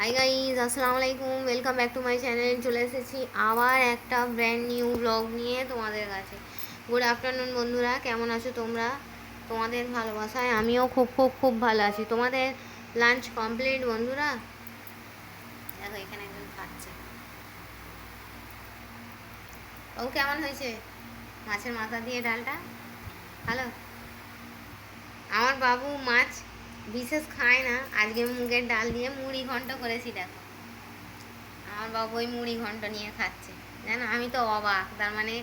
Hi guys, আসসালামু আলাইকুম, welcome back to my channel. চলে এসেছি আবার একটা ব্র্যান্ড নিউ ব্লগ নিয়ে তোমাদের কাছে। গুড আফটারনুন বন্ধুরা, কেমন আছো তোমরা? তোমাদের ভালোবাসায় আমিও খুব খুব খুব ভালো আছি। তোমাদের লাঞ্চ কমপ্লিট বন্ধুরা? দেখো এখানে একজন খাচ্ছে। ও কেমন হয়েছে মাছের মাথা দিয়ে ডালটা? ভালো। আমার বাবু মাছ বিশেষ খায় না, আজকে মুগের ডাল দিয়ে মুড়ি ঘন্ট করেছি। দেখো আমার বাবু ওই মুড়ি ঘন্ট নিয়ে খাচ্ছে। জানো আমি তো অবাক, তার মানে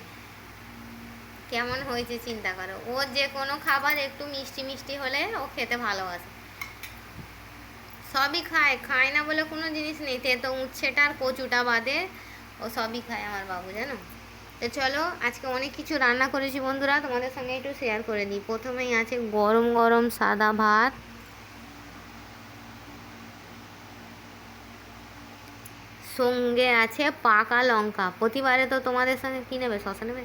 কেমন হয়েছে চিন্তা করো। ওর যে কোনো খাবার একটু মিষ্টি মিষ্টি হলে ও খেতে ভালোবাসে। সবই খায়, খায় না বলে কোনো জিনিস নেই। তেতো উচ্ছেটা আর কচুটা বাদে ও সবই খায় আমার বাবু, জানো। তো চলো আজকে অনেক কিছু রান্না করেছি বন্ধুরা, তোমাদের সঙ্গে একটু শেয়ার করে দিই। প্রথমেই আছে গরম গরম সাদা ভাত, সঙ্গে আছে পাকা লঙ্কা। প্রতিবারে তো তোমাদের সঙ্গে কী নেবে, শশা নেবে?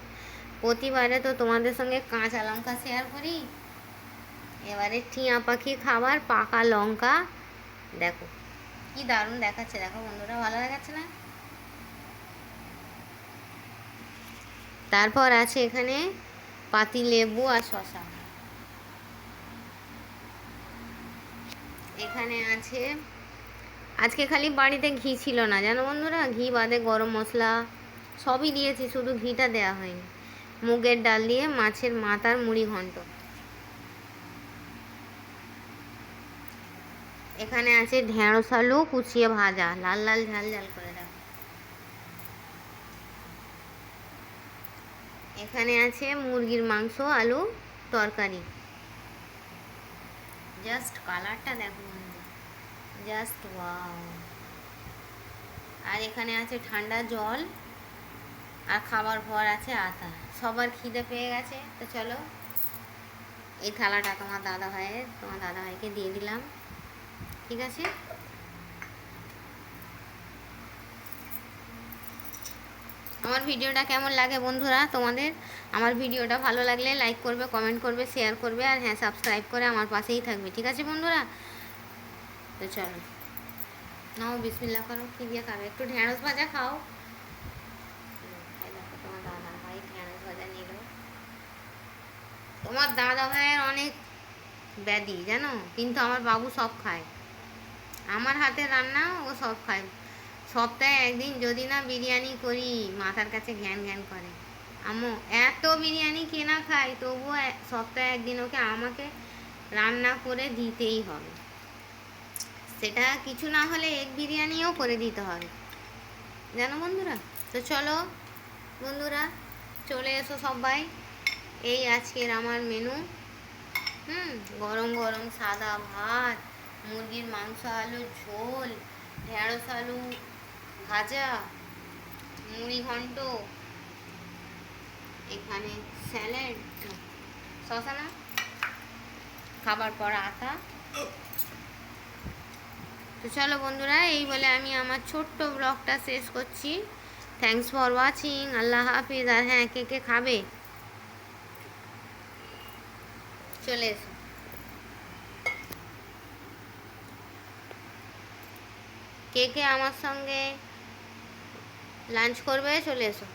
প্রতিবারে তো তোমাদের সঙ্গে কাঁচা লঙ্কা শেয়ার করি, এবারে টিয়া পাখি খাবার পাকা লঙ্কা। দেখো কি দারুণ দেখাচ্ছে, দেখো বন্ধুরা, ভালো দেখাচ্ছে না? তারপর আছে এখানে পাতি লেবু আর শশা। এখানে আছে, আজকে খালি বাড়িতে ঘি ছিল না জানো বন্ধুরা, ঘি বাদে গরম মশলা সবই দিয়েছি, শুধু ঘিটা দেওয়া হয়নি। মুগের ডাল দিয়ে মাছের মাথার মুড়ি ঘন্ট। এখানে আছে ঢেঁড়স আলু কুচিয়ে ভাজা, লাল লাল ঝাল ঝাল করে। দেখো এখানে আছে মুরগির মাংস আলু তরকারি। জাস্ট কালারটা দেখো, জাস্ট ওয়াও। আর এখানে আছে ঠান্ডা জল, আর খাবার ভর আছে আতা। সবার খিদে পেয়ে গেছে, তো চলো এই থালাটা তোমার দাদা ভাইকে দিয়ে দিলাম, ঠিক আছে? আমার ভিডিওটা কেমন লাগে বন্ধুরা তোমাদের? আমার ভিডিওটা ভালো লাগলে লাইক করবে, কমেন্ট করবে, শেয়ার করবে, আর হ্যাঁ সাবস্ক্রাইব করে আমার পাশেই থাকবে, ঠিক আছে বন্ধুরা? তো চলো নাও বিসমিল্লাহ করো। কী দিয়ে খাবে? একটু ঢেঁড়স ভাজা খাও। দেখো তোমার দাদা ভাই ঢেঁড়স ভাজা নিল। তোমার দাদা ভাইয়ের অনেক ব্যাধি জানো, কিন্তু আমার বাবু সব খায়। আমার হাতে রান্না ও সব খায়। সপ্তাহে একদিন যদি না বিরিয়ানি করি মাথার কাছে ঘ্যান ঘ্যান করে। আম্মু এত বিরিয়ানি কেনা খাই, তবুও সপ্তাহে একদিন ওকে আমাকে রান্না করে দিতেই হবে। সেটা কিছু না হলে এগ বিরিয়ানিও করে দিতে হবে, জানো বন্ধুরা। তো চলো বন্ধুরা, চলে এসো সবাই। এই আজকের আমার মেনু। গরম গরম সাদা ভাত, মুরগির মাংস আলুর ঝোল, ঢেঁড়স আলু ভাজা, মুড়ি ঘন্ট, এখানে স্যালাড, শশা না, খাবার পর আতা। তো চলো বন্ধুরা, এই বলে আমি আমার ছোট্ট ব্লগটা শেষ করছি। থ্যাংকস ফর ওয়াচিং, আল্লাহ হাফিজ। আর হ্যাঁ, কে কে খাবে চলে এসো। কে কে আমার সঙ্গে লাঞ্চ করবে চলে এসো।